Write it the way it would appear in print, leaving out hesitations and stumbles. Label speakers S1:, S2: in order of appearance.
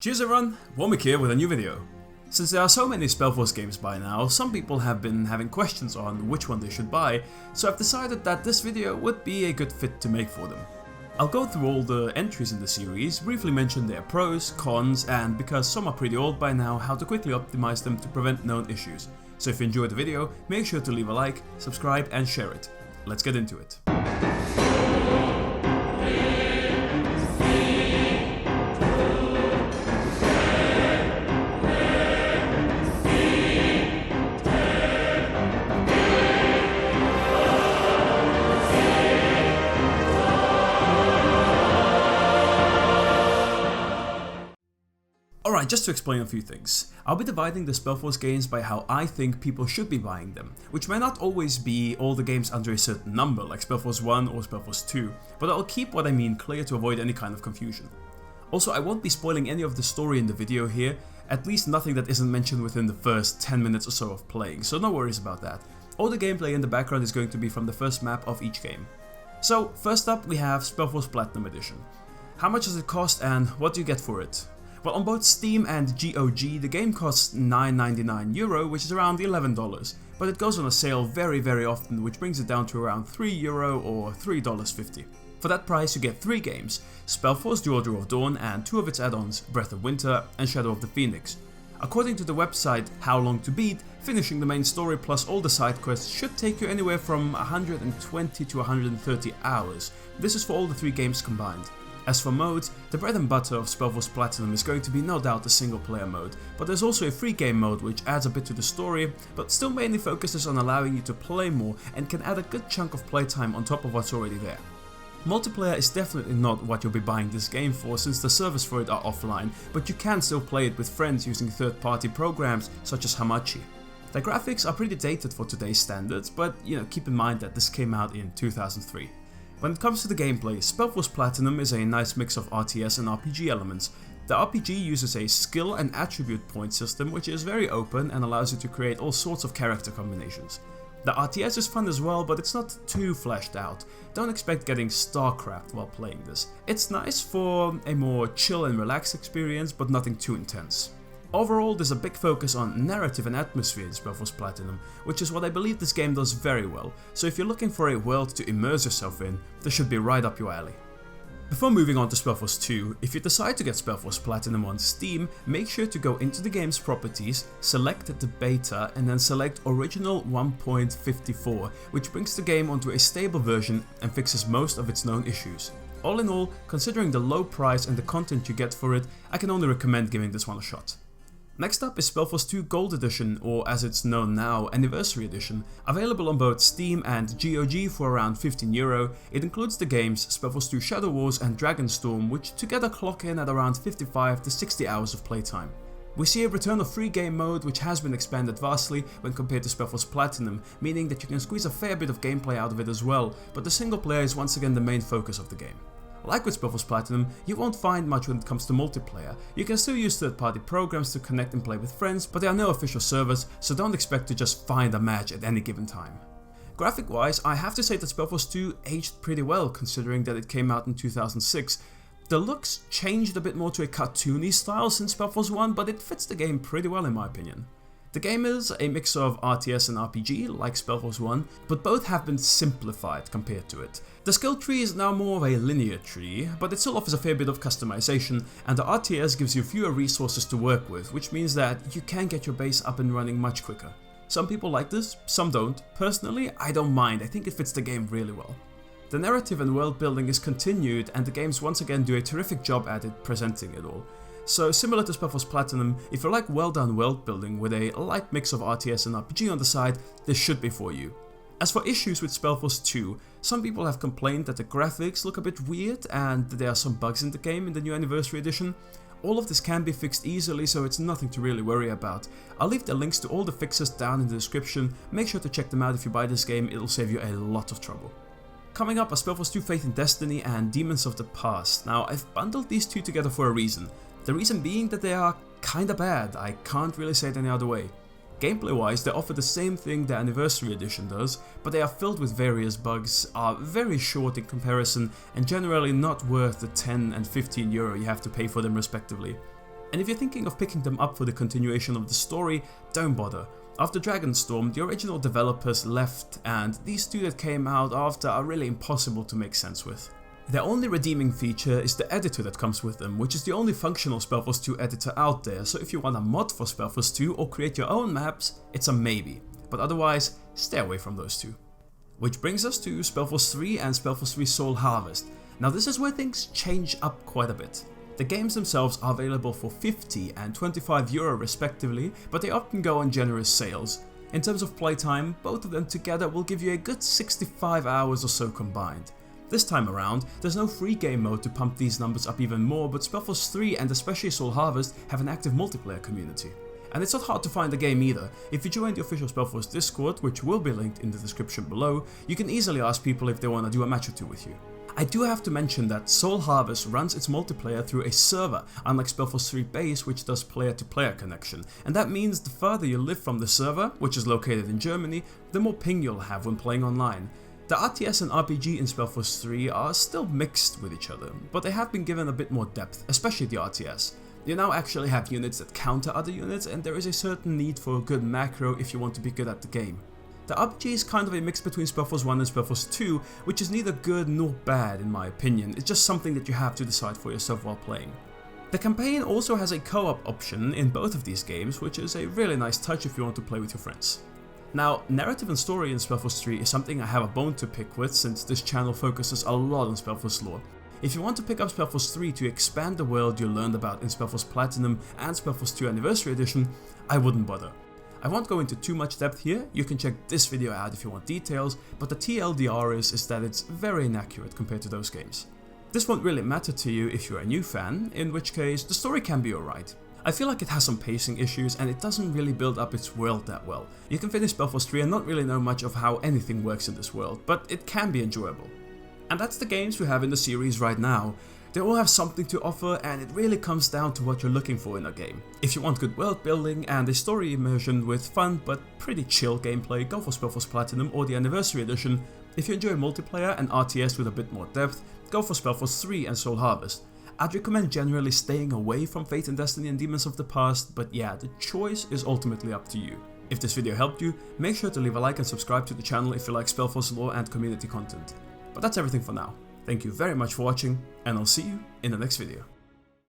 S1: Cheers everyone, Womick here with a new video. Since there are so many SpellForce games by now, some people have been having questions on which one they should buy, so I've decided that this video would be a good fit to make for them. I'll go through all the entries in the series, briefly mention their pros, cons, and because some are pretty old by now, how to quickly optimize them to prevent known issues. So if you enjoyed the video, make sure to leave a like, subscribe and share it. Let's get into it. Alright, just to explain a few things. I'll be dividing the SpellForce games by how I think people should be buying them, which may not always be all the games under a certain number, like SpellForce 1 or SpellForce 2, but I'll keep what I mean clear to avoid any kind of confusion. Also, I won't be spoiling any of the story in the video here, at least nothing that isn't mentioned within the first 10 minutes or so of playing, so no worries about that. All the gameplay in the background is going to be from the first map of each game. So, first up we have SpellForce Platinum Edition. How much does it cost and what do you get for it? Well, on both Steam and GOG, the game costs €9.99, which is around $11, but it goes on a sale very often, which brings it down to around €3 or $3.50. For that price you get 3 games, SpellForce The Order of Dawn and 2 of its add-ons, Breath of Winter and Shadow of the Phoenix. According to the website How Long to Beat, finishing the main story plus all the side quests should take you anywhere from 120 to 130 hours. This is for all the 3 games combined. As for modes, the bread and butter of SpellForce Platinum is going to be no doubt the single player mode, but there's also a free game mode which adds a bit to the story, but still mainly focuses on allowing you to play more and can add a good chunk of playtime on top of what's already there. Multiplayer is definitely not what you'll be buying this game for, since the servers for it are offline, but you can still play it with friends using third-party programs such as Hamachi. The graphics are pretty dated for today's standards, but keep in mind that this came out in 2003. When it comes to the gameplay, SpellForce Platinum is a nice mix of RTS and RPG elements. The RPG uses a skill and attribute point system which is very open and allows you to create all sorts of character combinations. The RTS is fun as well, but it's not too fleshed out. Don't expect getting StarCraft while playing this. It's nice for a more chill and relaxed experience, but nothing too intense. Overall, there's a big focus on narrative and atmosphere in SpellForce Platinum, which is what I believe this game does very well, so if you're looking for a world to immerse yourself in, this should be right up your alley. Before moving on to SpellForce 2, if you decide to get SpellForce Platinum on Steam, make sure to go into the game's properties, select the beta and then select Original 1.54, which brings the game onto a stable version and fixes most of its known issues. All in all, considering the low price and the content you get for it, I can only recommend giving this one a shot. Next up is SpellForce 2 Gold Edition, or as it's known now, Anniversary Edition. Available on both Steam and GOG for around €15, it includes the games SpellForce 2 Shadow Wars and Dragonstorm, which together clock in at around 55 to 60 hours of playtime. We see a return of free game mode which has been expanded vastly when compared to SpellForce Platinum, meaning that you can squeeze a fair bit of gameplay out of it as well, but the single player is once again the main focus of the game. Like with SpellForce Platinum, you won't find much when it comes to multiplayer. You can still use third-party programs to connect and play with friends, but there are no official servers, so don't expect to just find a match at any given time. Graphic-wise, I have to say that SpellForce 2 aged pretty well considering that it came out in 2006. The looks changed a bit more to a cartoony style since SpellForce 1, but it fits the game pretty well in my opinion. The game is a mix of RTS and RPG, like SpellForce 1, but both have been simplified compared to it. The skill tree is now more of a linear tree, but it still offers a fair bit of customization, and the RTS gives you fewer resources to work with, which means that you can get your base up and running much quicker. Some people like this, some don't. Personally, I don't mind, I think it fits the game really well. The narrative and world building is continued, and the games once again do a terrific job at it presenting it all. So similar to SpellForce Platinum, if you like well done world building with a light mix of RTS and RPG on the side, this should be for you. As for issues with SpellForce 2, some people have complained that the graphics look a bit weird and that there are some bugs in the game in the new Anniversary Edition. All of this can be fixed easily, so it's nothing to really worry about. I'll leave the links to all the fixes down in the description, make sure to check them out if you buy this game, it'll save you a lot of trouble. Coming up are SpellForce 2 Faith in Destiny and Demons of the Past. Now, I've bundled these two together for a reason. The reason being that they are kinda bad, I can't really say it any other way. Gameplay wise, they offer the same thing the Anniversary Edition does, but they are filled with various bugs, are very short in comparison, and generally not worth the €10 and €15 you have to pay for them respectively. And if you're thinking of picking them up for the continuation of the story, don't bother. After Dragonstorm, the original developers left, and these two that came out after are really impossible to make sense with. Their only redeeming feature is the editor that comes with them, which is the only functional SpellForce 2 editor out there, so if you want a mod for SpellForce 2 or create your own maps, it's a maybe, but otherwise, stay away from those two. Which brings us to SpellForce 3 and SpellForce 3 Soul Harvest. Now this is where things change up quite a bit. The games themselves are available for 50 and 25 euro respectively, but they often go on generous sales. In terms of playtime, both of them together will give you a good 65 hours or so combined. This time around, there's no free game mode to pump these numbers up even more, but SpellForce 3 and especially Soul Harvest have an active multiplayer community. And it's not hard to find the game either. If you join the official SpellForce Discord, which will be linked in the description below, you can easily ask people if they want to do a match or two with you. I do have to mention that Soul Harvest runs its multiplayer through a server, unlike SpellForce 3 Base, which does player-to-player connection, and that means the further you live from the server, which is located in Germany, the more ping you'll have when playing online. The RTS and RPG in SpellForce 3 are still mixed with each other, but they have been given a bit more depth, especially the RTS. You now actually have units that counter other units, and there is a certain need for a good macro if you want to be good at the game. The RPG is kind of a mix between SpellForce 1 and SpellForce 2, which is neither good nor bad in my opinion, it's just something that you have to decide for yourself while playing. The campaign also has a co-op option in both of these games, which is a really nice touch if you want to play with your friends. Now, narrative and story in SpellForce 3 is something I have a bone to pick with since this channel focuses a lot on SpellForce lore. If you want to pick up SpellForce 3 to expand the world you learned about in SpellForce Platinum and SpellForce 2 Anniversary Edition, I wouldn't bother. I won't go into too much depth here, you can check this video out if you want details, but the TLDR is that it's very inaccurate compared to those games. This won't really matter to you if you're a new fan, in which case the story can be alright. I feel like it has some pacing issues and it doesn't really build up its world that well. You can finish SpellForce 3 and not really know much of how anything works in this world, but it can be enjoyable. And that's the games we have in the series right now. They all have something to offer, and it really comes down to what you're looking for in a game. If you want good world building and a story immersion with fun but pretty chill gameplay, go for SpellForce Platinum or the Anniversary Edition. If you enjoy multiplayer and RTS with a bit more depth, go for SpellForce 3 and Soul Harvest. I'd recommend generally staying away from Fate and Destiny and Demons of the Past, but yeah, the choice is ultimately up to you. If this video helped you, make sure to leave a like and subscribe to the channel if you like SpellForce lore and community content. But that's everything for now. Thank you very much for watching, and I'll see you in the next video.